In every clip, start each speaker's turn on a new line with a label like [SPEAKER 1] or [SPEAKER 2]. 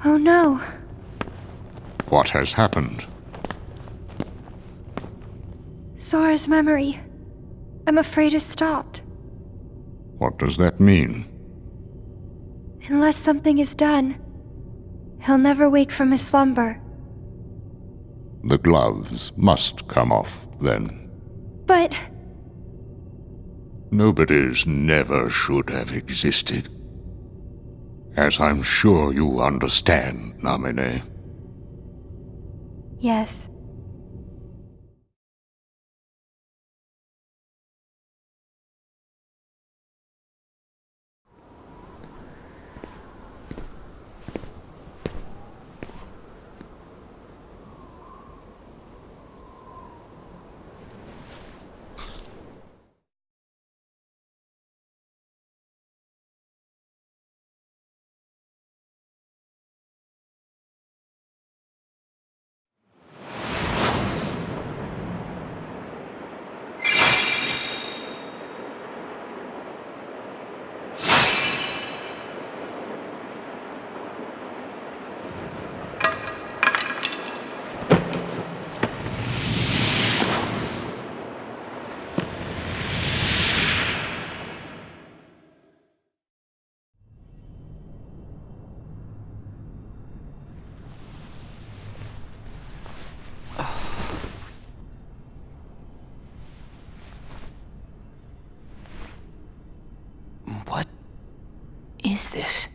[SPEAKER 1] Oh no.
[SPEAKER 2] What has happened?
[SPEAKER 1] Zora's memory. I'm afraid it's stopped.
[SPEAKER 2] What does that mean?
[SPEAKER 1] Unless something is done, he'll never wake from his slumber.
[SPEAKER 2] The gloves must come off, then.
[SPEAKER 1] But...
[SPEAKER 2] Nobody's never should have existed. As I'm sure you understand, Namine.
[SPEAKER 1] yes.
[SPEAKER 3] What is this?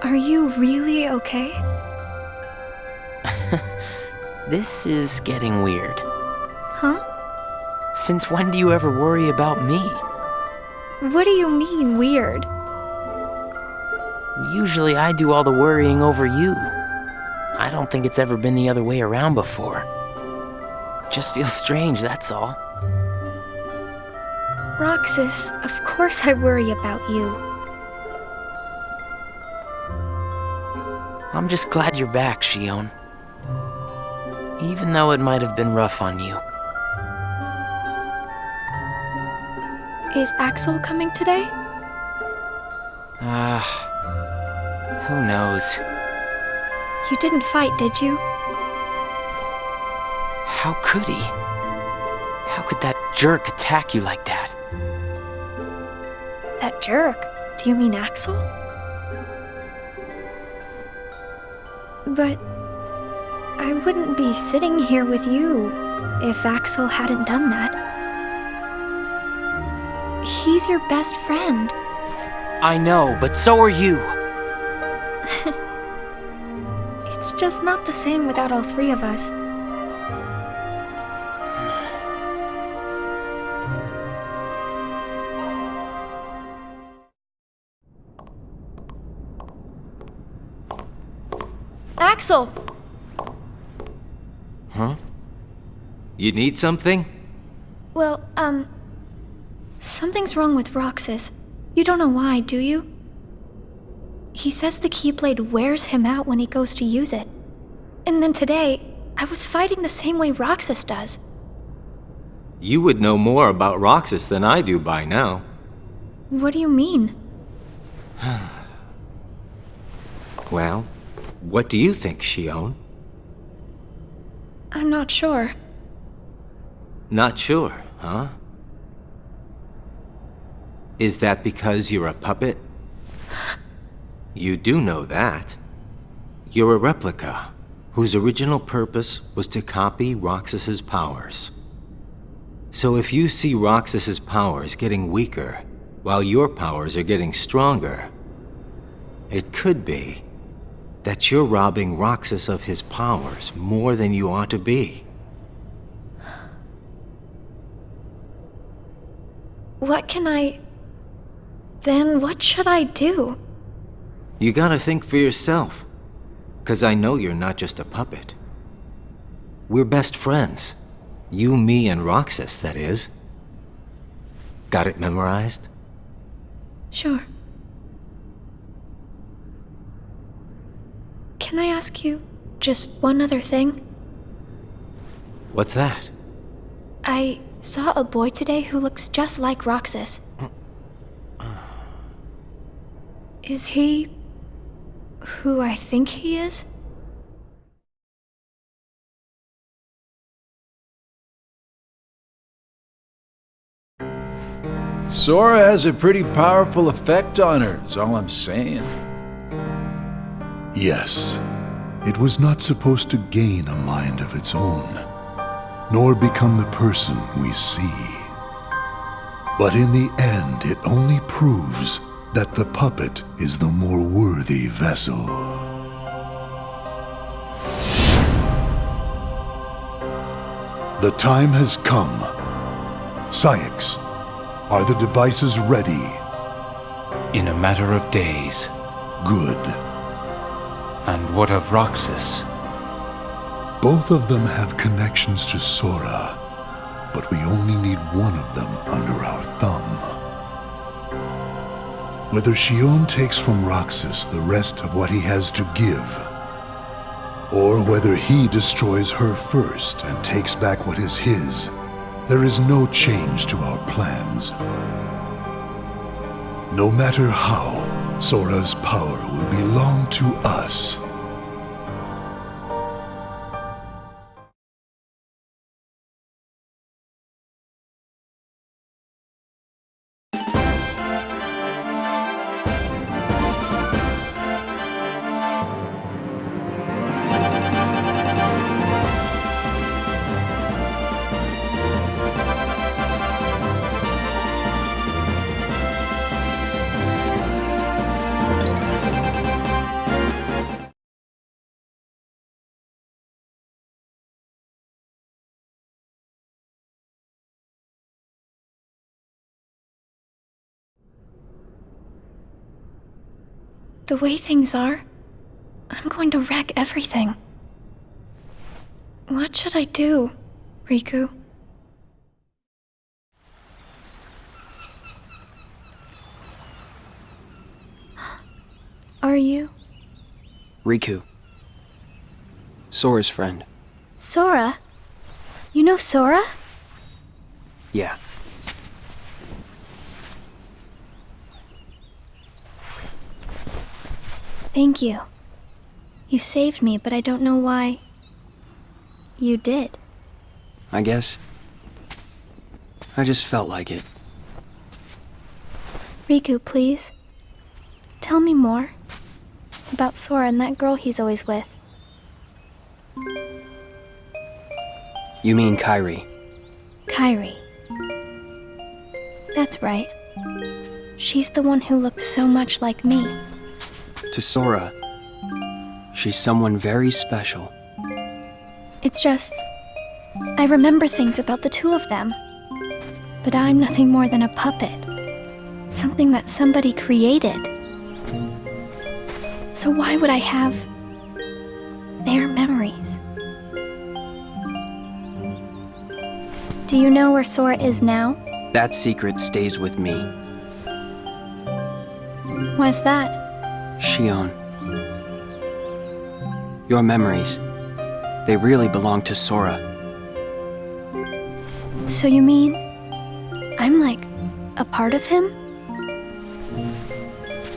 [SPEAKER 1] Are you really okay?
[SPEAKER 3] This is getting weird.
[SPEAKER 1] Huh?
[SPEAKER 3] Since when do you ever worry about me?
[SPEAKER 1] What do you mean, weird?
[SPEAKER 3] Usually I do all the worrying over you. I don't think it's ever been the other way around before. Just feels strange, that's all.
[SPEAKER 1] Roxas, of course I worry about you.
[SPEAKER 3] I'm just glad you're back, Xion. Even though it might have been rough on you.
[SPEAKER 1] Is Axel coming today?
[SPEAKER 3] Who knows?
[SPEAKER 1] You didn't fight, did you?
[SPEAKER 3] How could he? How could that jerk attack you like that?
[SPEAKER 1] That jerk? Do you mean Axel? But I wouldn't be sitting here with you if Axel hadn't done that. He's your best friend.
[SPEAKER 3] I know, but so are you.
[SPEAKER 1] It's just not the same without all three of us. Axel!
[SPEAKER 4] Huh? You need something?
[SPEAKER 1] Well, something's wrong with Roxas. You don't know why, do you? He says the Keyblade wears him out when he goes to use it. And then today, I was fighting the same way Roxas does.
[SPEAKER 4] You would know more about Roxas than I do by now.
[SPEAKER 1] What do you mean?
[SPEAKER 4] Well, what do you think, Xion?
[SPEAKER 1] I'm not sure.
[SPEAKER 4] Not sure, huh? Is that because you're a puppet? You do know that. You're a replica, whose original purpose was to copy Roxas's powers. So if you see Roxas's powers getting weaker, while your powers are getting stronger, it could be that you're robbing Roxas of his powers more than you ought to be.
[SPEAKER 1] What can I... Then what should I do?
[SPEAKER 4] You gotta think for yourself. 'Cause I know you're not just a puppet. We're best friends. You, me, and Roxas, that is. Got it memorized?
[SPEAKER 1] Sure. Can I ask you just one other thing?
[SPEAKER 4] What's that?
[SPEAKER 1] I saw a boy today who looks just like Roxas. Is he who I think he is?
[SPEAKER 5] Sora has a pretty powerful effect on her, is all I'm saying.
[SPEAKER 6] Yes, it was not supposed to gain a mind of its own, nor become the person we see. But in the end, it only proves that the puppet is the more worthy vessel. The time has come. Syx, are the devices ready?
[SPEAKER 7] In a matter of days.
[SPEAKER 6] Good.
[SPEAKER 7] And what of Roxas?
[SPEAKER 6] Both of them have connections to Sora, but we only need one of them under our thumb. Whether Xion takes from Roxas the rest of what he has to give, or whether he destroys her first and takes back what is his, there is no change to our plans. No matter how, Sora's power will belong to us.
[SPEAKER 1] The way things are, I'm going to wreck everything. What should I do, Riku? Are you?
[SPEAKER 8] Riku. Sora's friend.
[SPEAKER 1] Sora? You know Sora?
[SPEAKER 8] Yeah.
[SPEAKER 1] Thank you. You saved me, but I don't know why. You did.
[SPEAKER 8] I guess. I just felt like it.
[SPEAKER 1] Riku, please. Tell me more. About Sora and that girl he's always with.
[SPEAKER 8] You mean Kairi?
[SPEAKER 1] Kairi. That's right. She's the one who looks so much like me.
[SPEAKER 8] To Sora, she's someone very special.
[SPEAKER 1] It's just... I remember things about the two of them. But I'm nothing more than a puppet. Something that somebody created. So why would I have... their memories? Do you know where Sora is now?
[SPEAKER 8] That secret stays with me.
[SPEAKER 1] Why's that?
[SPEAKER 8] Xion. Your memories. They really belong to Sora.
[SPEAKER 1] So you mean... I'm like... a part of him?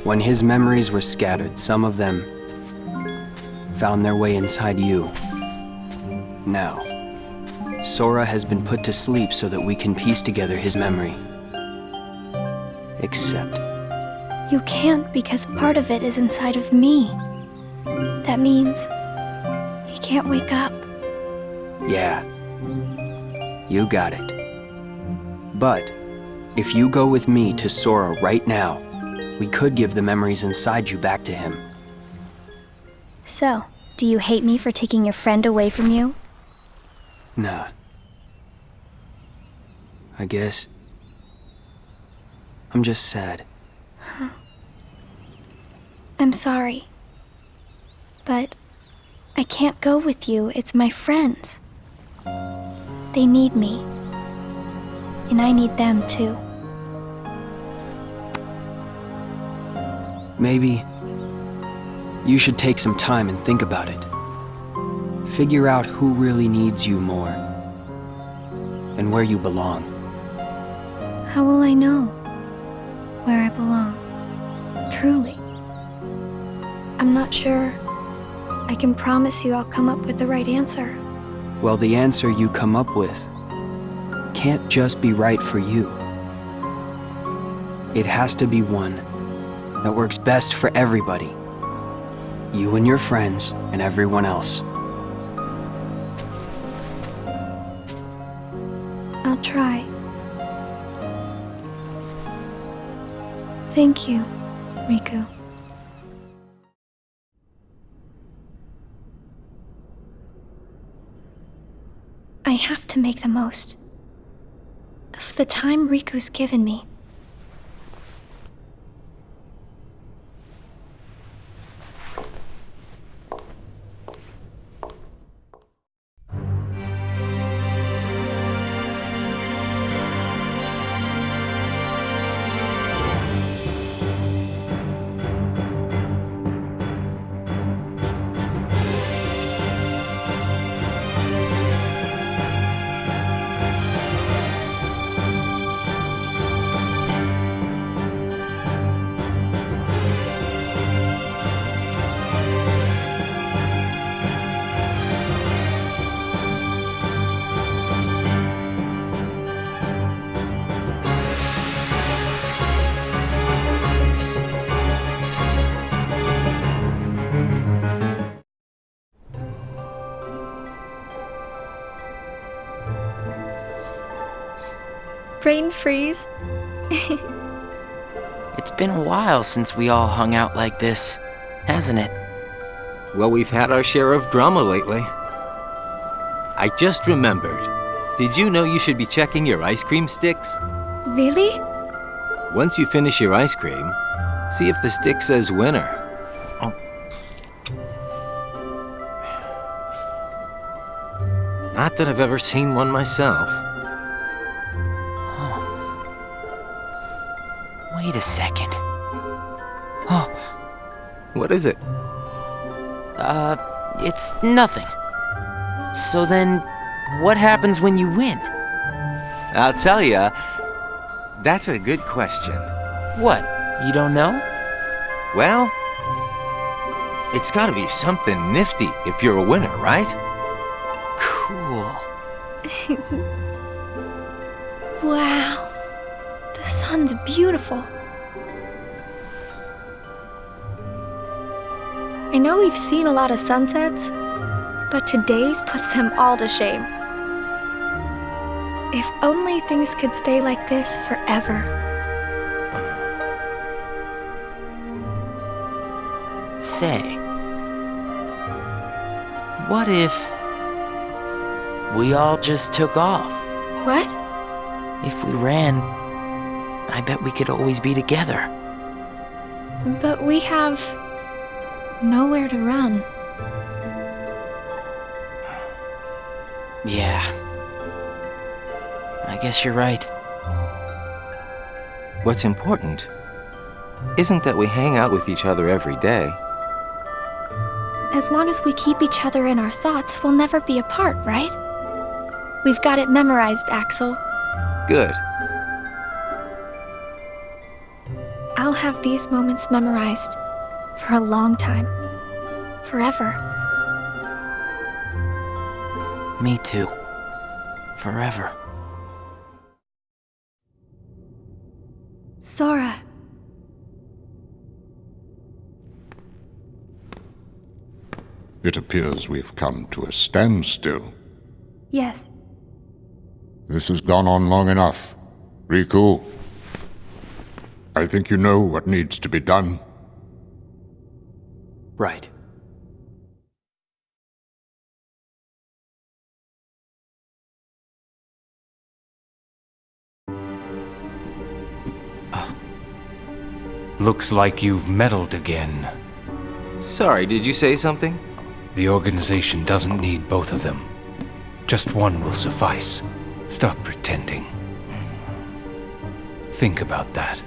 [SPEAKER 8] When his memories were scattered, some of them found their way inside you. Now, Sora has been put to sleep so that we can piece together his memory. Except...
[SPEAKER 1] You can't because part of it is inside of me. That means... he can't wake up.
[SPEAKER 8] Yeah. You got it. But, if you go with me to Sora right now, we could give the memories inside you back to him.
[SPEAKER 1] So, do you hate me for taking your friend away from you?
[SPEAKER 8] Nah. I guess... I'm just sad.
[SPEAKER 1] I'm sorry. But I can't go with you. It's my friends. They need me. And I need them too.
[SPEAKER 8] Maybe you should take some time and think about it. Figure out who really needs you more, and where you belong.
[SPEAKER 1] How will I know where I belong? Truly. I'm not sure I can promise you I'll come up with the right answer.
[SPEAKER 8] Well, the answer you come up with can't just be right for you. It has to be one that works best for everybody. You and your friends and everyone else.
[SPEAKER 1] I'll try. Thank you, Riku. I have to make the most of the time Riku's given me. Brain freeze.
[SPEAKER 3] It's been a while since we all hung out like this, hasn't it?
[SPEAKER 4] Well, we've had our share of drama lately. I just remembered. Did you know you should be checking your ice cream sticks?
[SPEAKER 1] Really?
[SPEAKER 4] Once you finish your ice cream, see if the stick says winner. Oh. Not that I've ever seen one myself.
[SPEAKER 3] Wait a second.
[SPEAKER 4] What is it?
[SPEAKER 3] It's nothing. So then, what happens when you win?
[SPEAKER 4] I'll tell ya. That's a good question.
[SPEAKER 3] What? You don't know?
[SPEAKER 4] Well, it's gotta be something nifty if you're a winner, right?
[SPEAKER 3] Cool.
[SPEAKER 1] Wow. The sun's beautiful. I know we've seen a lot of sunsets, but today's puts them all to shame. If only things could stay like this forever.
[SPEAKER 3] Say, what if we all just took off?
[SPEAKER 1] What?
[SPEAKER 3] If we ran, I bet we could always be together.
[SPEAKER 1] But we have nowhere to run.
[SPEAKER 3] Yeah. I guess you're right.
[SPEAKER 4] What's important isn't that we hang out with each other every day.
[SPEAKER 1] As long as we keep each other in our thoughts, we'll never be apart, right? We've got it memorized, Axel.
[SPEAKER 4] Good.
[SPEAKER 1] I'll have these moments memorized for a long time. Forever.
[SPEAKER 3] Me too. Forever.
[SPEAKER 1] Sora.
[SPEAKER 2] It appears we've come to a standstill.
[SPEAKER 1] Yes.
[SPEAKER 2] This has gone on long enough. Riku, I think you know what needs to be done.
[SPEAKER 8] Right.
[SPEAKER 7] Looks like you've meddled again.
[SPEAKER 4] Sorry, did you say something?
[SPEAKER 7] The organization doesn't need both of them. Just one will suffice. Stop pretending. Think about that.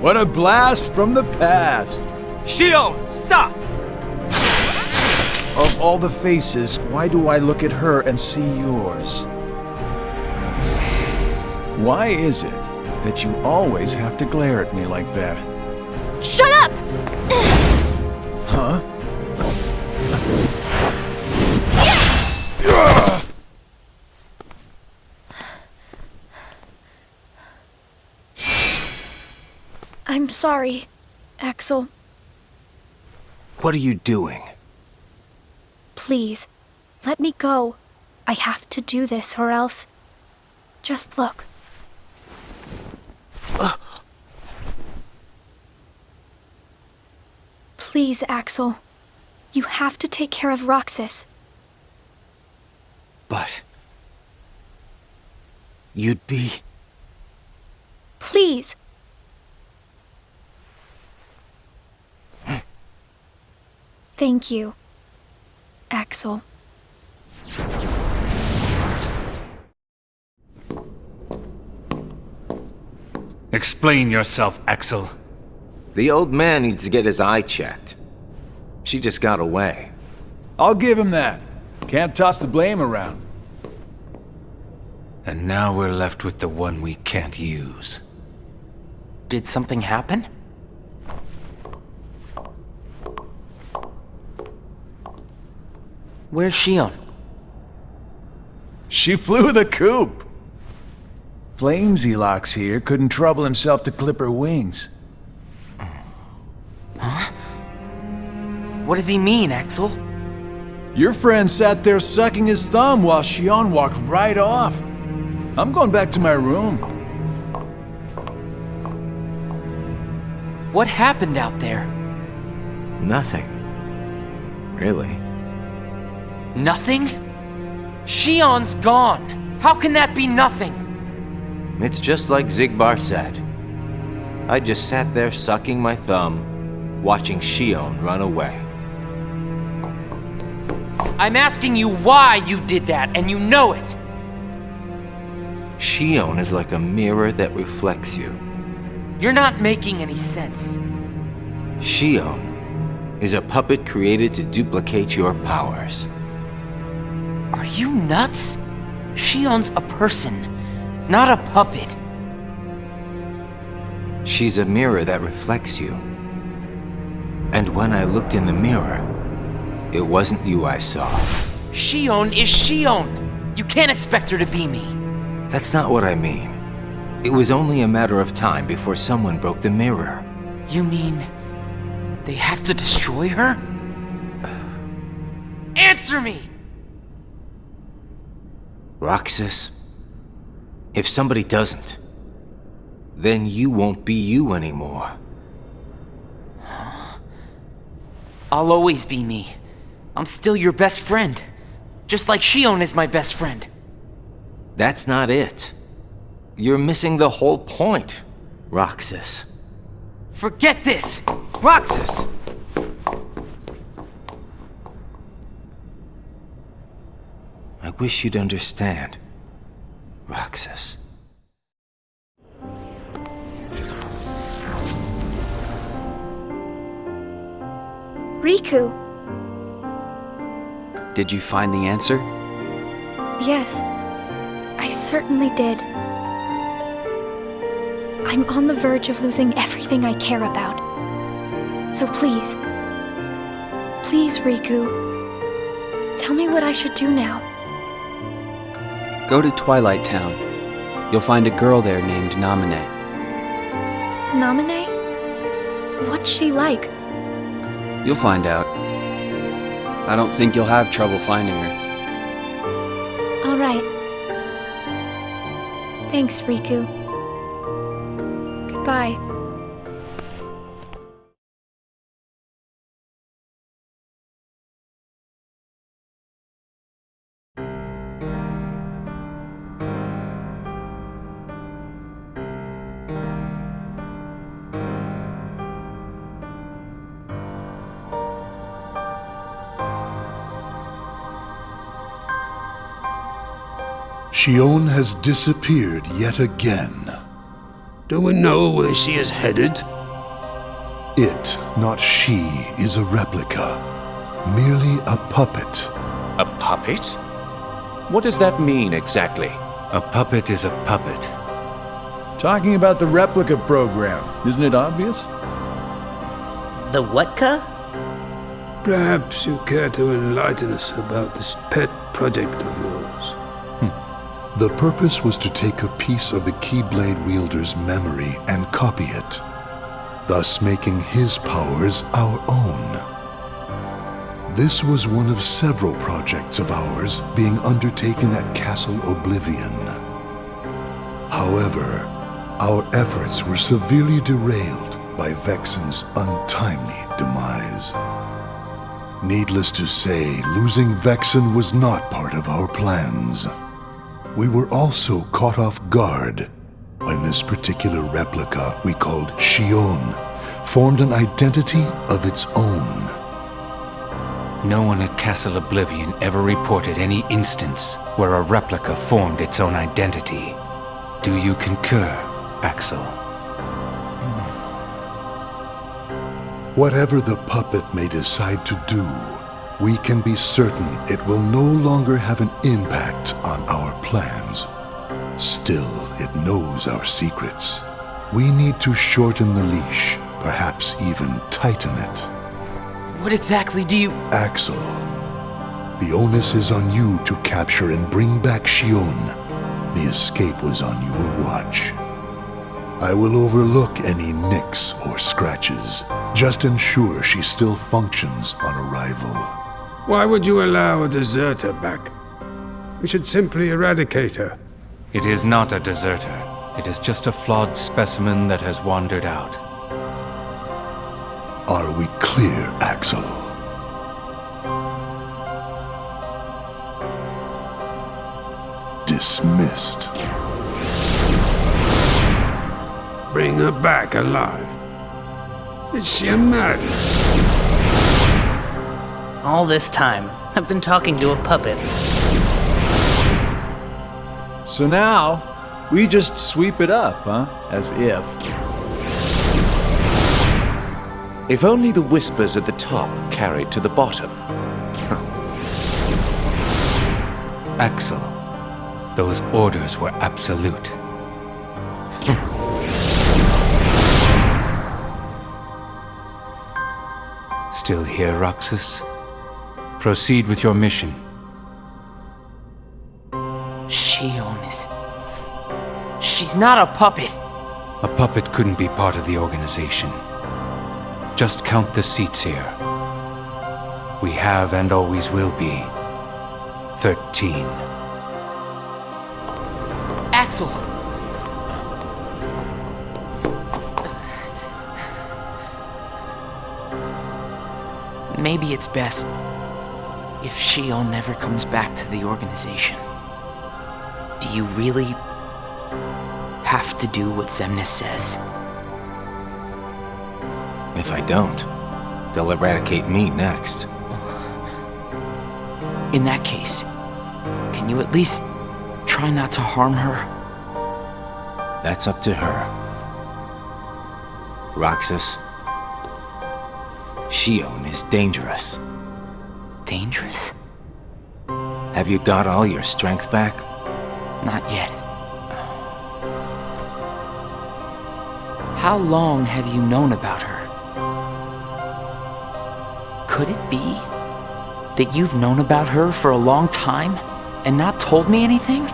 [SPEAKER 5] What a blast from the past!
[SPEAKER 4] Xion, stop!
[SPEAKER 5] Of all the faces, why do I look at her and see yours? Why is it that you always have to glare at me like that?
[SPEAKER 1] Shut up!
[SPEAKER 5] Huh?
[SPEAKER 1] I'm sorry, Axel.
[SPEAKER 8] What are you doing?
[SPEAKER 1] Please, let me go. I have to do this or else... Just look. Please, Axel. You have to take care of Roxas.
[SPEAKER 8] But... you'd be...
[SPEAKER 1] Please. Thank you, Axel.
[SPEAKER 7] Explain yourself, Axel.
[SPEAKER 4] The old man needs to get his eye checked. She just got away.
[SPEAKER 5] I'll give him that. Can't toss the blame around.
[SPEAKER 7] And now we're left with the one we can't use.
[SPEAKER 3] Did something happen? Where's Xion?
[SPEAKER 5] She flew the coop. Flamesy Locks here couldn't trouble himself to clip her wings.
[SPEAKER 3] What does he mean, Axel?
[SPEAKER 5] Your friend sat there sucking his thumb while Xion walked right off. I'm going back to my room.
[SPEAKER 3] What happened out there?
[SPEAKER 4] Nothing. Really.
[SPEAKER 3] Nothing? Xion's gone. How can that be nothing?
[SPEAKER 4] It's just like Zigbar said. I just sat there sucking my thumb, watching Xion run away.
[SPEAKER 3] I'm asking you why you did that, and you know it.
[SPEAKER 4] Xion is like a mirror that reflects you.
[SPEAKER 3] You're not making any sense.
[SPEAKER 4] Xion is a puppet created to duplicate your powers.
[SPEAKER 3] Are you nuts? Xion's a person, not a puppet.
[SPEAKER 4] She's a mirror that reflects you. And when I looked in the mirror, it wasn't you I saw.
[SPEAKER 3] Xion is Xion. You can't expect her to be me.
[SPEAKER 4] That's not what I mean. It was only a matter of time before someone broke the mirror.
[SPEAKER 3] You mean they have to destroy her? Answer me!
[SPEAKER 4] Roxas, if somebody doesn't, then you won't be you anymore.
[SPEAKER 3] I'll always be me. I'm still your best friend. Just like Xion is my best friend.
[SPEAKER 4] That's not it. You're missing the whole point, Roxas.
[SPEAKER 3] Forget this!
[SPEAKER 4] Roxas! I wish you'd understand, Roxas.
[SPEAKER 1] Riku.
[SPEAKER 8] Did you find the answer?
[SPEAKER 1] Yes, I certainly did. I'm on the verge of losing everything I care about. So please, please, Riku, tell me what I should do now.
[SPEAKER 8] Go to Twilight Town. You'll find a girl there named Namine.
[SPEAKER 1] Namine? What's she like?
[SPEAKER 8] You'll find out. I don't think you'll have trouble finding her.
[SPEAKER 1] All right. Thanks, Riku. Goodbye.
[SPEAKER 6] Xion has disappeared yet again.
[SPEAKER 9] Do we know where she is headed?
[SPEAKER 6] It, not she, is a replica. Merely a puppet.
[SPEAKER 10] A puppet? What does that mean exactly?
[SPEAKER 7] A puppet is a puppet.
[SPEAKER 5] Talking about the replica program, isn't it obvious?
[SPEAKER 11] The what-ka?
[SPEAKER 9] Perhaps you care to enlighten us about this pet project of yours.
[SPEAKER 6] The purpose was to take a piece of the Keyblade wielder's memory and copy it, thus making his powers our own. This was one of several projects of ours being undertaken at Castle Oblivion. However, our efforts were severely derailed by Vexen's untimely demise. Needless to say, losing Vexen was not part of our plans. We were also caught off guard when this particular replica we called Xion formed an identity of its own.
[SPEAKER 7] No one at Castle Oblivion ever reported any instance where a replica formed its own identity. Do you concur, Axel?
[SPEAKER 6] Whatever the puppet may decide to do, we can be certain it will no longer have an impact on our plans. Still, it knows our secrets. We need to shorten the leash, perhaps even tighten it.
[SPEAKER 3] What exactly do you...
[SPEAKER 6] Axel, the onus is on you to capture and bring back Xion. The escape was on your watch. I will overlook any nicks or scratches. Just ensure she still functions on arrival.
[SPEAKER 9] Why would you allow a deserter back? We should simply eradicate her.
[SPEAKER 7] It is not a deserter. It is just a flawed specimen that has wandered out.
[SPEAKER 6] Are we clear, Axel? Dismissed.
[SPEAKER 9] Bring her back alive. Is she a madness?
[SPEAKER 11] All this time, I've been talking to a puppet.
[SPEAKER 5] So now, we just sweep it up, huh? As if.
[SPEAKER 10] If only the whispers at the top carried to the bottom.
[SPEAKER 7] Axel, those orders were absolute. Still here, Roxas? Proceed with your mission.
[SPEAKER 3] Xion is... She's not a puppet.
[SPEAKER 7] A puppet couldn't be part of the organization. Just count the seats here. We have and always will be 13.
[SPEAKER 3] Axel! Maybe it's best if Xion never comes back to the organization. Do you really have to do what Xemnas says?
[SPEAKER 4] If I don't, they'll eradicate me next.
[SPEAKER 3] In that case, can you at least try not to harm her?
[SPEAKER 4] That's up to her. Roxas, Xion is dangerous.
[SPEAKER 3] Dangerous?
[SPEAKER 4] Have you got all your strength back?
[SPEAKER 3] Not yet. How long have you known about her? Could it be that you've known about her for a long time and not told me anything?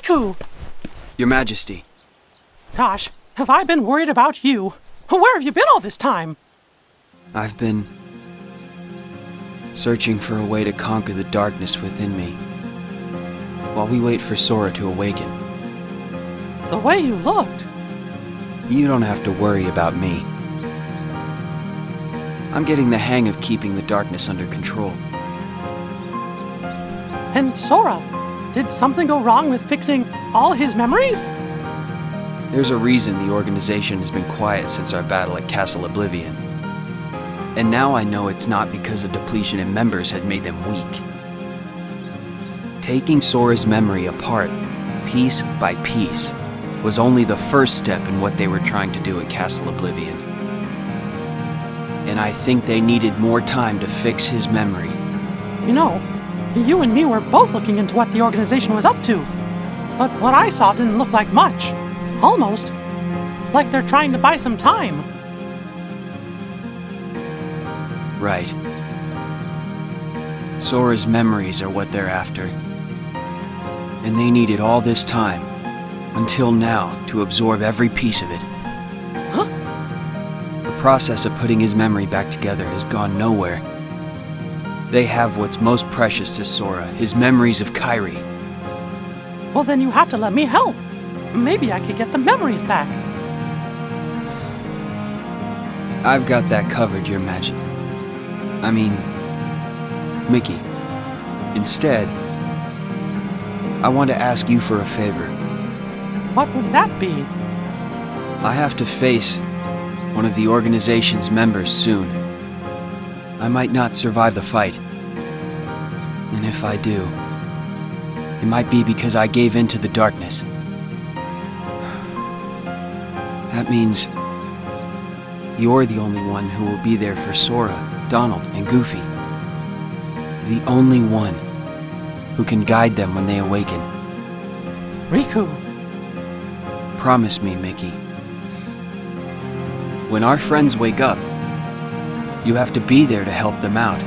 [SPEAKER 12] Riku!
[SPEAKER 8] Your Majesty.
[SPEAKER 12] Gosh, have I been worried about you? Where have you been all this time?
[SPEAKER 8] I've been searching for a way to conquer the darkness within me, while we wait for Sora to awaken.
[SPEAKER 12] The way you looked.
[SPEAKER 8] You don't have to worry about me. I'm getting the hang of keeping the darkness under control.
[SPEAKER 12] And Sora, did something go wrong with fixing all his memories?
[SPEAKER 8] There's a reason the organization has been quiet since our battle at Castle Oblivion. And now I know it's not because a depletion in members had made them weak. Taking Sora's memory apart, piece by piece, was only the first step in what they were trying to do at Castle Oblivion. And I think they needed more time to fix his memory.
[SPEAKER 12] You know, you and me were both looking into what the organization was up to. But what I saw didn't look like much. Almost like they're trying to buy some time.
[SPEAKER 8] Right. Sora's memories are what they're after. And they needed all this time, until now, to absorb every piece of it.
[SPEAKER 12] Huh?
[SPEAKER 8] The process of putting his memory back together has gone nowhere. They have what's most precious to Sora, his memories of Kairi.
[SPEAKER 12] Well, then you have to let me help. Maybe I could get the memories back.
[SPEAKER 8] I've got that covered, Your Majesty. I mean, Mickey. Instead, I want to ask you for a favor.
[SPEAKER 12] What would that be?
[SPEAKER 8] I have to face one of the organization's members soon. I might not survive the fight. And if I do, it might be because I gave in to the darkness. That means you're the only one who will be there for Sora, Donald, and Goofy. The only one who can guide them when they awaken.
[SPEAKER 12] Riku.
[SPEAKER 8] Promise me, Mickey. When our friends wake up, you have to be there to help them out.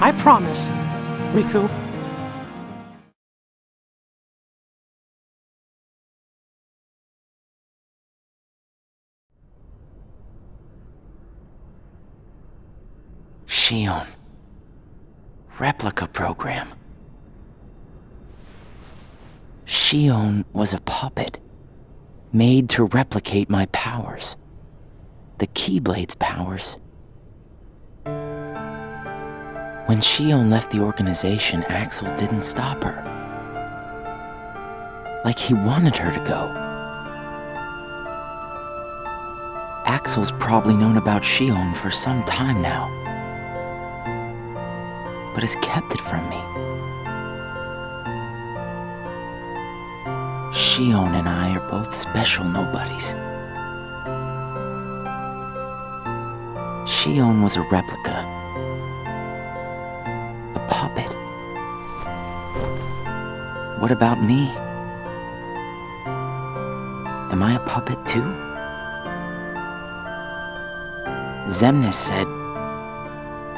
[SPEAKER 12] I promise, Riku.
[SPEAKER 3] Xion. Replica program. Xion was a puppet, made to replicate my powers. The Keyblade's powers. When Xion left the organization, Axel didn't stop her. Like he wanted her to go. Axel's probably known about Xion for some time now, but has kept it from me. Xion and I are both special nobodies. Xion was a replica. A puppet. What about me? Am I a puppet too? Xemnas said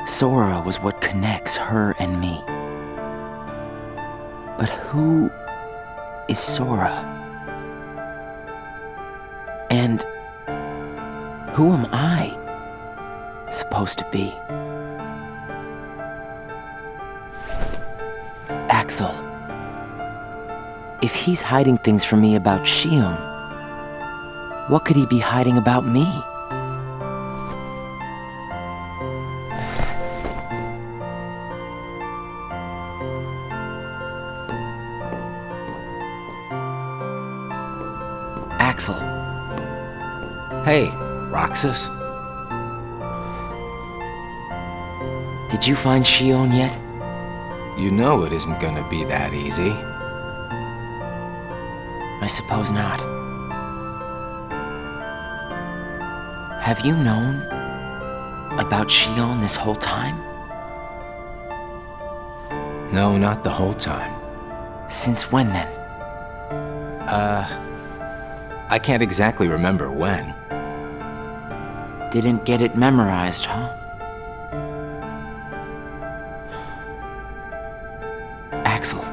[SPEAKER 3] Sora was what connects her and me. But who is Sora? And who am I supposed to be? Axel. If he's hiding things from me about Xion, what could he be hiding about me? Axel.
[SPEAKER 4] Hey, Roxas.
[SPEAKER 3] Did you find Xion yet?
[SPEAKER 4] You know it isn't gonna be that easy.
[SPEAKER 3] I suppose not. Have you known about Xion this whole time?
[SPEAKER 4] No, not the whole time.
[SPEAKER 3] Since when then?
[SPEAKER 4] I can't exactly remember when.
[SPEAKER 3] Didn't get it memorized, huh? Axel,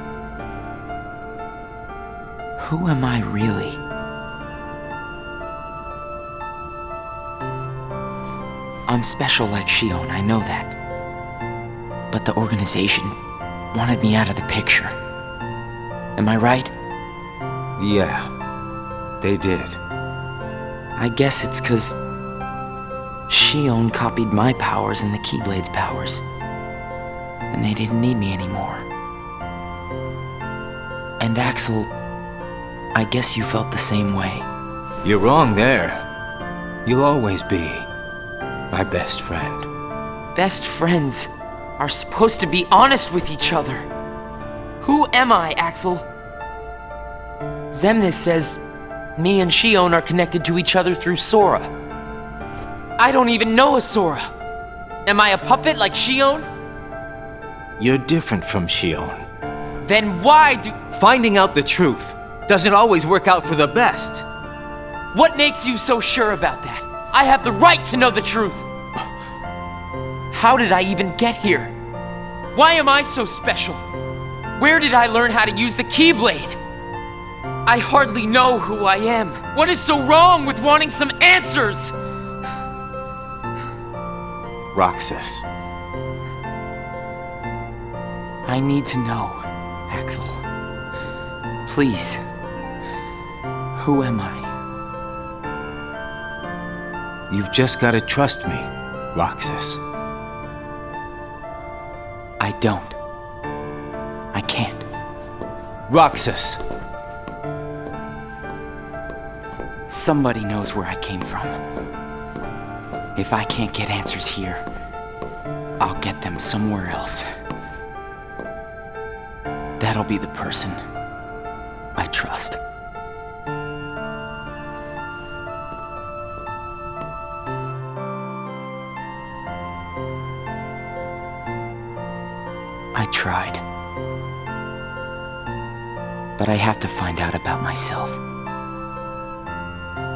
[SPEAKER 3] Who am I really? I'm special like Xion, I know that. But the organization wanted me out of the picture. Am I right?
[SPEAKER 4] Yeah, they did.
[SPEAKER 3] I guess it's 'cause Xion copied my powers and the Keyblade's powers. And they didn't need me anymore. And Axel, I guess you felt the same way.
[SPEAKER 4] You're wrong there. You'll always be my best friend.
[SPEAKER 3] Best friends are supposed to be honest with each other. Who am I, Axel? Xemnas says me and Xion are connected to each other through Sora. I don't even know a Sora. Am I a puppet like Xion?
[SPEAKER 4] You're different from Xion.
[SPEAKER 3] Then why do...
[SPEAKER 4] Finding out the truth doesn't always work out for the best.
[SPEAKER 3] What makes you so sure about that? I have the right to know the truth. How did I even get here? Why am I so special? Where did I learn how to use the Keyblade? I hardly know who I am. What is so wrong with wanting some answers?
[SPEAKER 4] Roxas.
[SPEAKER 3] I need to know, Axel. Please. Who am I?
[SPEAKER 4] You've just gotta trust me, Roxas.
[SPEAKER 3] I don't. I can't.
[SPEAKER 4] Roxas!
[SPEAKER 3] Somebody knows where I came from. If I can't get answers here, I'll get them somewhere else. That'll be the person I trust. I tried. But I have to find out about myself.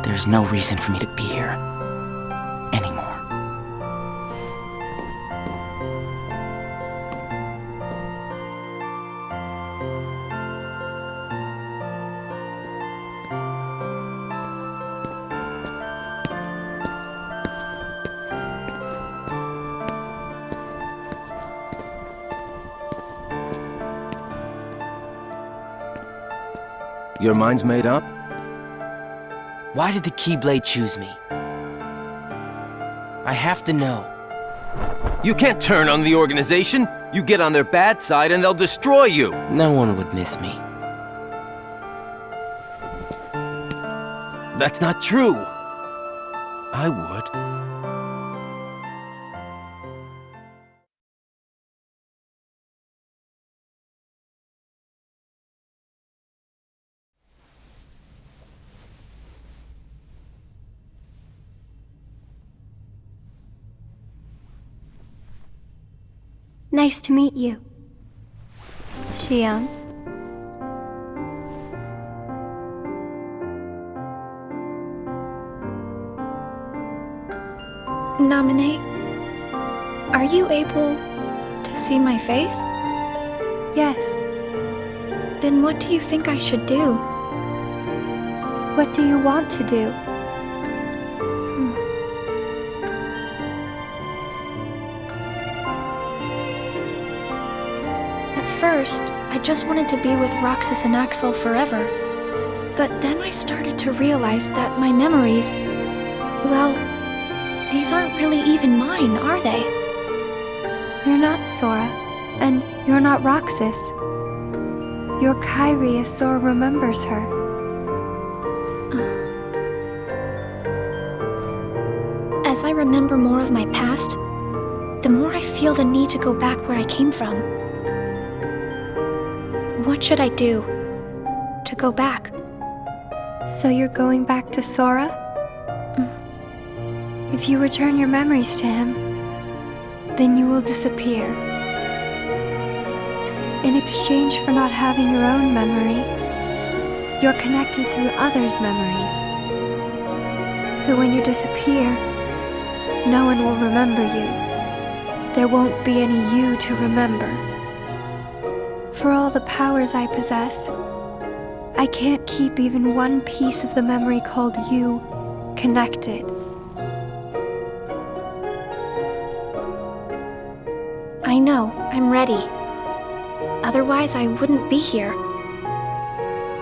[SPEAKER 3] There's no reason for me to be here anymore.
[SPEAKER 4] Your mind's made up?
[SPEAKER 3] Why did the Keyblade choose me? I have to know.
[SPEAKER 4] You can't turn on the organization. You get on their bad side and they'll destroy you.
[SPEAKER 3] No one would miss me.
[SPEAKER 4] That's not true. I would.
[SPEAKER 1] Nice to meet you, Xion. Namine, are you able to see my face?
[SPEAKER 13] Yes.
[SPEAKER 1] Then what do you think I should do?
[SPEAKER 13] What do you want to do?
[SPEAKER 1] First, I just wanted to be with Roxas and Axel forever. But then I started to realize that my memories, well, these aren't really even mine, are they?
[SPEAKER 13] You're not Sora, and you're not Roxas. You're Kairi as Sora remembers her.
[SPEAKER 1] As I remember more of my past, the more I feel the need to go back where I came from. What should I do to go back?
[SPEAKER 13] So you're going back to Sora? If you return your memories to him, then you will disappear. In exchange for not having your own memory, you're connected through others' memories. So when you disappear, no one will remember you. There won't be any you to remember. For all the powers I possess, I can't keep even one piece of the memory called you connected.
[SPEAKER 1] I know, I'm ready. Otherwise, I wouldn't be here.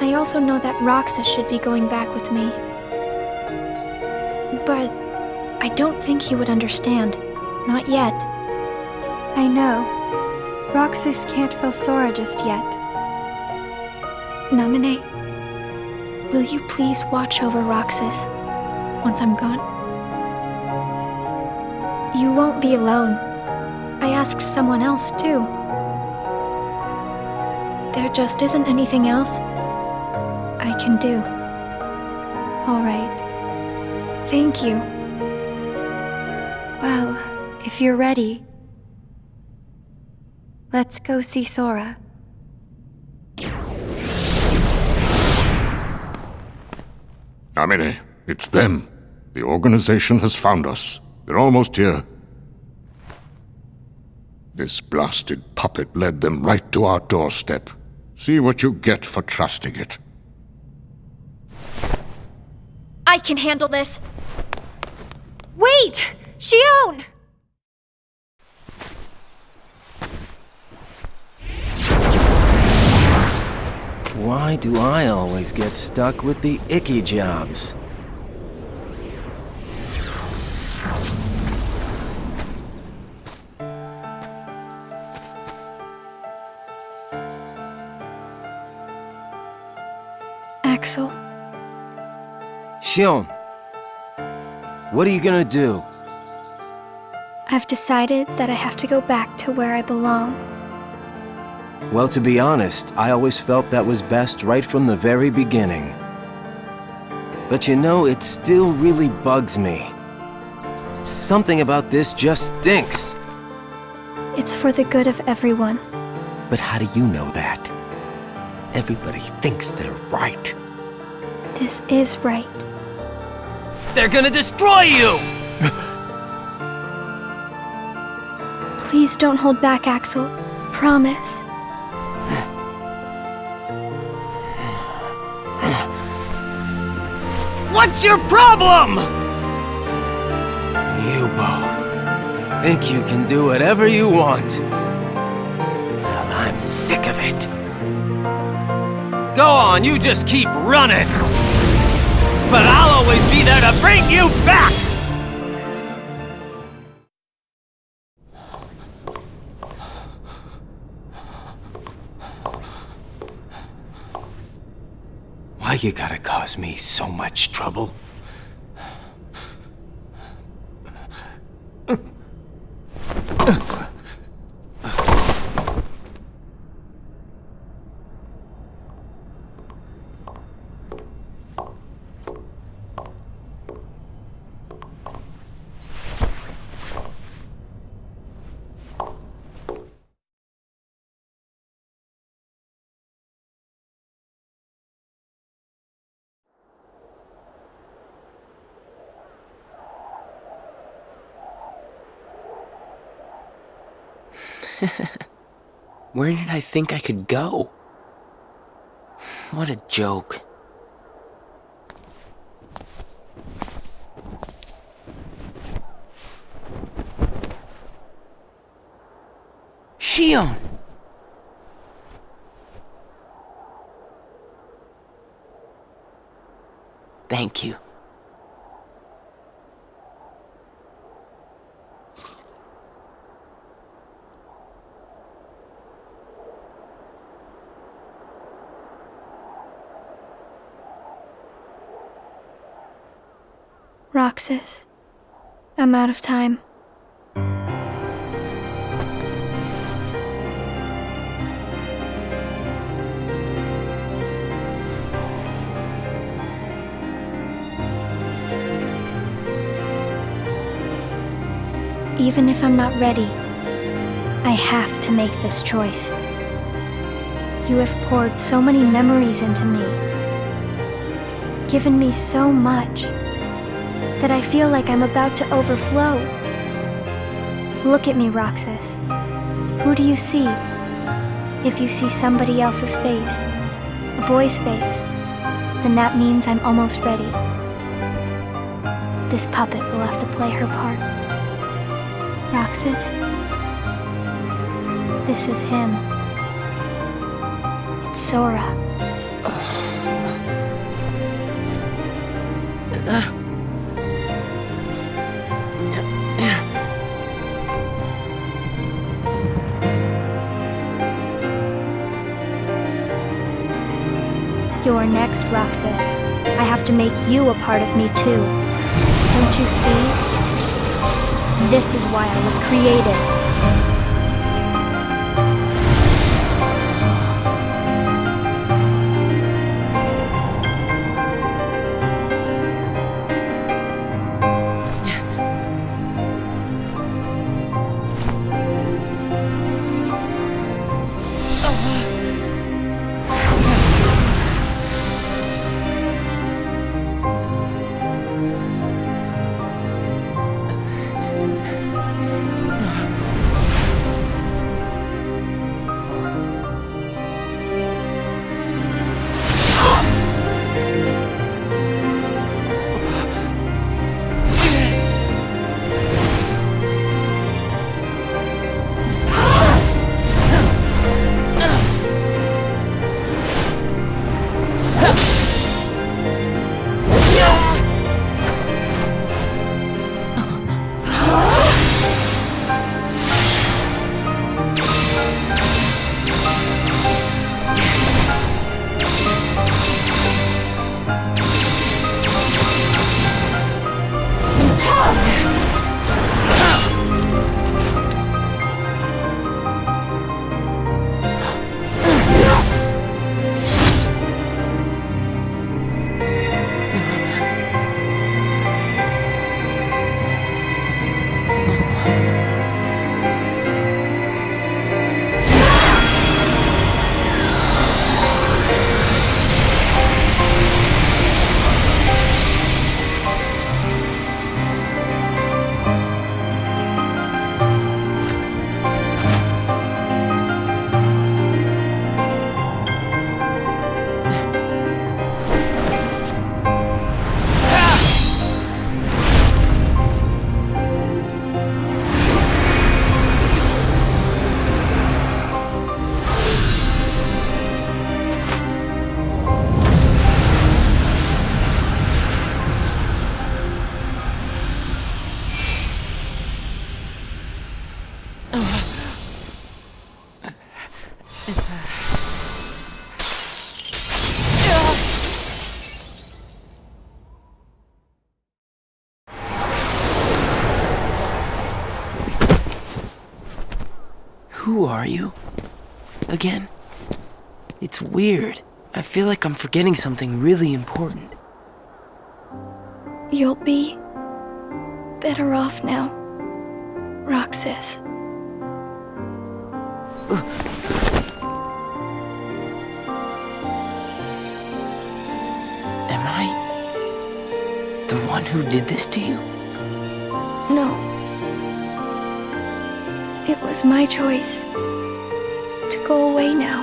[SPEAKER 1] I also know that Roxas should be going back with me. But I don't think he would understand. Not yet.
[SPEAKER 13] I know. Roxas can't feel Sora just yet.
[SPEAKER 1] Namine, will you please watch over Roxas once I'm gone? You won't be alone. I asked someone else, too. There just isn't anything else I can do.
[SPEAKER 13] All right.
[SPEAKER 1] Thank you.
[SPEAKER 13] Well, if you're ready, let's go see Sora.
[SPEAKER 2] Namine, it's them. The organization has found us. They're almost here. This blasted puppet led them right to our doorstep. See what you get for trusting it.
[SPEAKER 1] I can handle this.
[SPEAKER 13] Wait! Xion!
[SPEAKER 8] Why do I always get stuck with the icky jobs?
[SPEAKER 1] Axel,
[SPEAKER 8] Xion, what are you gonna do?
[SPEAKER 1] I've decided that I have to go back to where I belong.
[SPEAKER 8] Well, to be honest, I always felt that was best right from the very beginning. But you know, it still really bugs me. Something about this just stinks.
[SPEAKER 1] It's for the good of everyone.
[SPEAKER 8] But how do you know that? Everybody thinks they're right.
[SPEAKER 1] This is right.
[SPEAKER 8] They're gonna destroy you!
[SPEAKER 1] Please don't hold back, Axel. Promise.
[SPEAKER 8] What's your problem? You both think you can do whatever you want. Well, I'm sick of it. Go on, you just keep running. But I'll always be there to bring you back! Why you gotta cause me so much trouble?
[SPEAKER 3] Where did I think I could go? What a joke. Xion! Thank you.
[SPEAKER 1] Roxas, I'm out of time. Even if I'm not ready, I have to make this choice. You have poured so many memories into me, given me so much, that I feel like I'm about to overflow. Look at me, Roxas. Who do you see? If you see somebody else's face, a boy's face, then that means I'm almost ready. This puppet will have to play her part. Roxas, this is him. It's Sora. You're next, Roxas. I have to make you a part of me too. Don't you see? This is why I was created.
[SPEAKER 3] Who are you? Again? It's weird. I feel like I'm forgetting something really important.
[SPEAKER 1] You'll be better off now, Roxas.
[SPEAKER 3] Am I the one who did this to you?
[SPEAKER 1] No. It was my choice to go away now.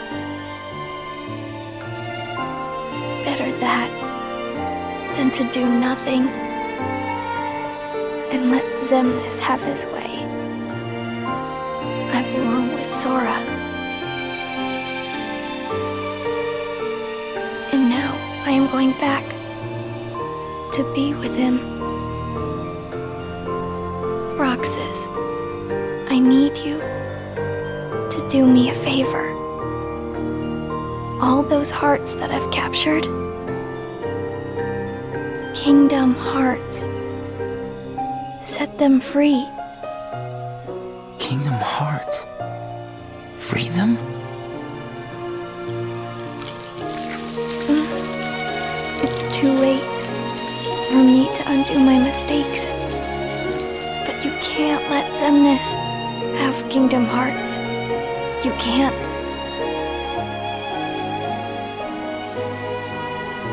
[SPEAKER 1] Better that than to do nothing and let Xemnas have his way. I belong with Sora. And now I am going back to be with him. Roxas, I need you to do me a favor. All those hearts that I've captured, Kingdom Hearts, set them free.
[SPEAKER 3] Kingdom Hearts? Free them?
[SPEAKER 1] It's too late for me to undo my mistakes. But you can't let Xemnas have Kingdom Hearts. You can't.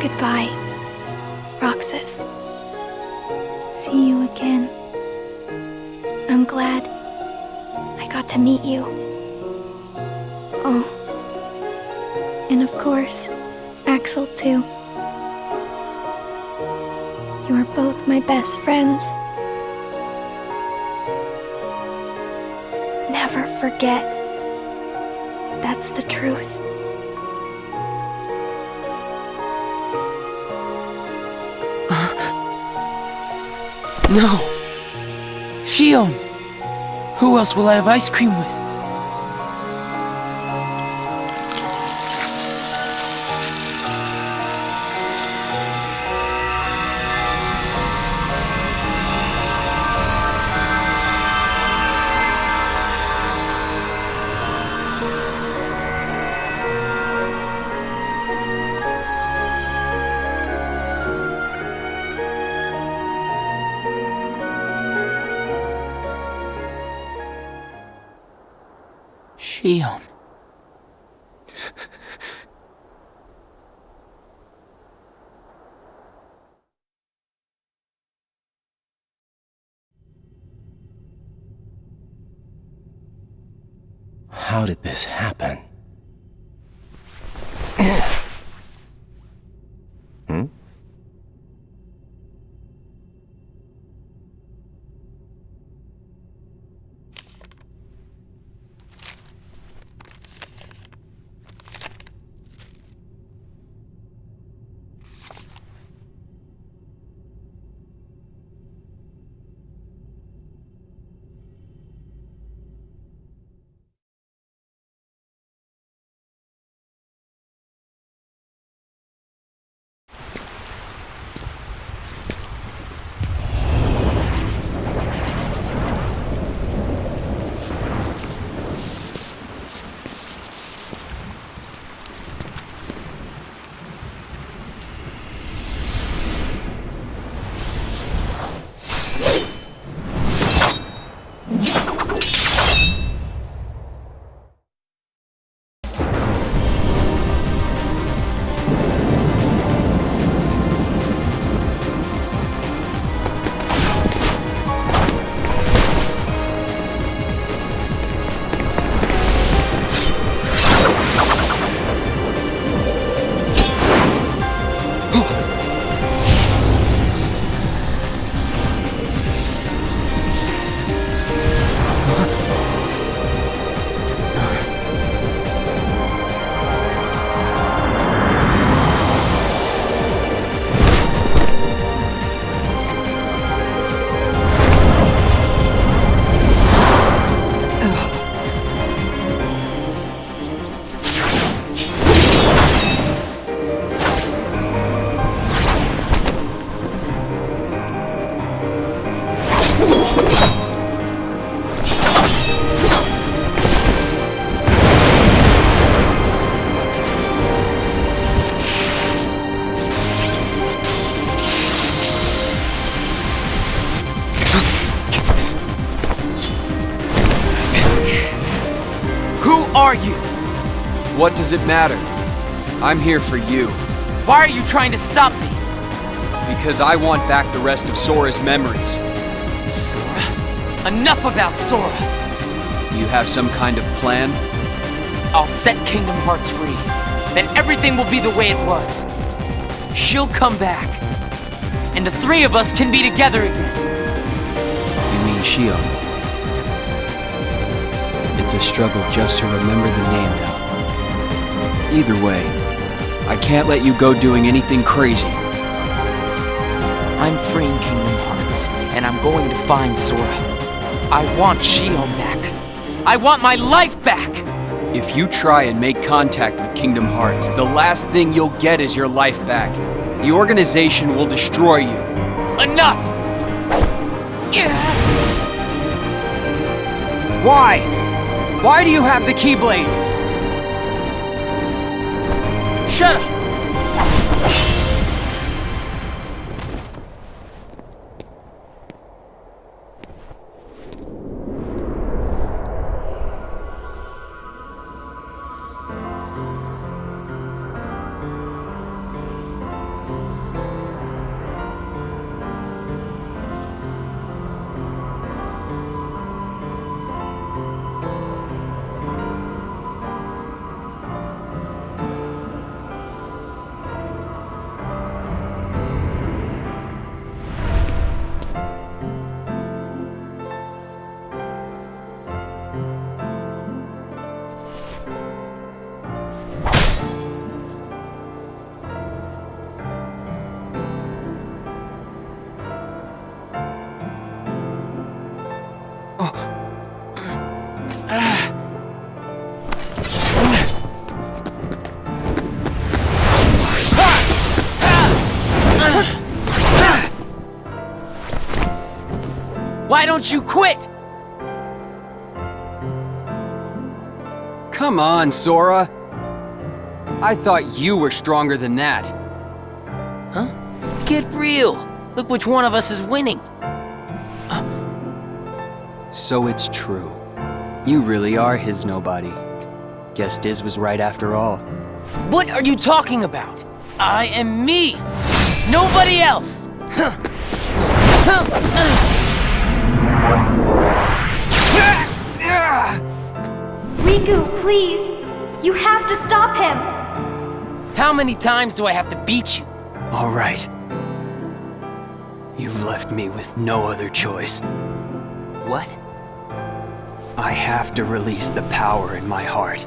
[SPEAKER 1] Goodbye, Roxas. See you again. I'm glad I got to meet you. Oh, and of course, Axel, too. You are both my best friends. Never forget. That's the truth.
[SPEAKER 3] No! Xion! Who else will I have ice cream with? Xion.
[SPEAKER 4] How did this happen? Hmm?
[SPEAKER 3] are you?
[SPEAKER 8] What does it matter? I'm here for you.
[SPEAKER 3] Why are you trying to stop me?
[SPEAKER 8] Because I want back the rest of Sora's memories.
[SPEAKER 3] Sora? Enough about Sora!
[SPEAKER 8] You have some kind of plan?
[SPEAKER 3] I'll set Kingdom Hearts free. Then everything will be the way it was. She'll come back. And the three of us can be together again.
[SPEAKER 8] You mean Xion? It's a struggle just to remember the name now. Either way, I can't let you go doing anything crazy.
[SPEAKER 3] I'm freeing Kingdom Hearts, and I'm going to find Sora. I want Xion back. I want my life back!
[SPEAKER 8] If you try and make contact with Kingdom Hearts, the last thing you'll get is your life back. The organization will destroy you.
[SPEAKER 3] Enough!
[SPEAKER 8] Why? Why do you have the Keyblade?
[SPEAKER 3] Shut up! Why don't you quit?
[SPEAKER 8] Come on, Sora. I thought you were stronger than that.
[SPEAKER 3] Huh? Get real. Look which one of us is winning.
[SPEAKER 8] So it's true. You really are his nobody. Guess Diz was right after all.
[SPEAKER 3] What are you talking about? I am me. Nobody else.
[SPEAKER 1] Riku, please! You have to stop him!
[SPEAKER 3] How many times do I have to beat you?
[SPEAKER 8] All right. You've left me with no other choice.
[SPEAKER 3] What?
[SPEAKER 8] I have to release the power in my heart.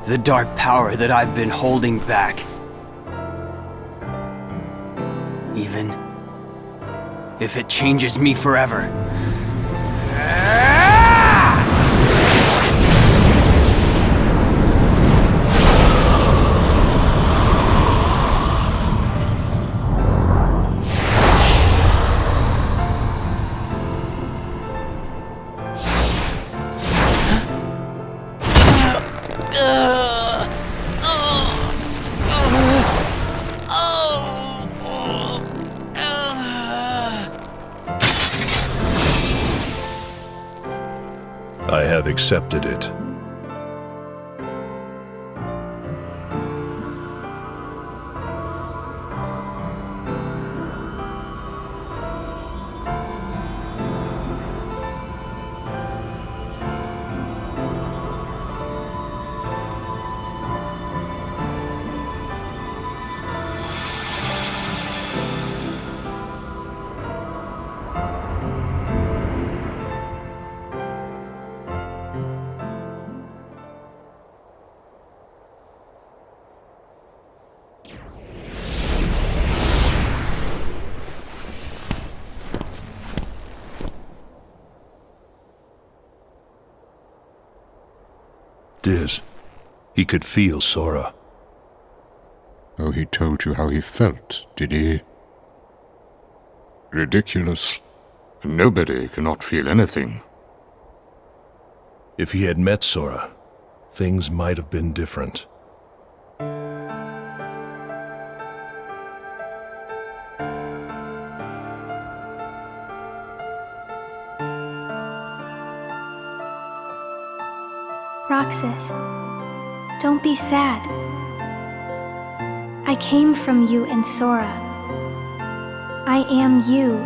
[SPEAKER 8] The dark power that I've been holding back. Even if it changes me forever.
[SPEAKER 6] I have accepted it. Diz, he could feel Sora.
[SPEAKER 2] Oh, he told you how he felt, did he? Ridiculous. Nobody cannot feel anything.
[SPEAKER 6] If he had met Sora, things might have been different.
[SPEAKER 1] Roxas, don't be sad. I came from you and Sora. I am you,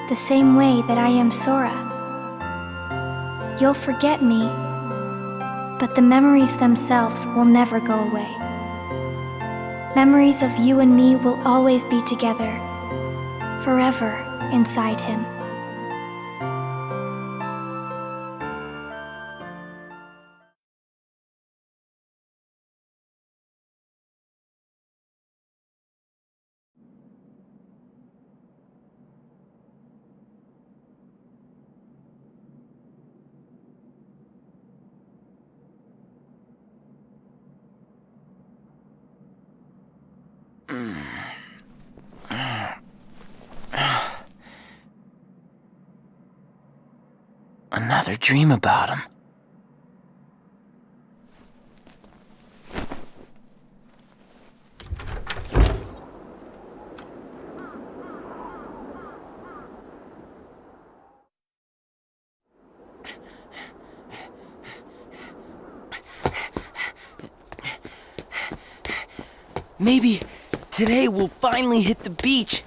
[SPEAKER 1] the same way that I am Sora. You'll forget me, but the memories themselves will never go away. Memories of you and me will always be together, forever inside him.
[SPEAKER 3] Another dream about him. Maybe today we'll finally hit the beach.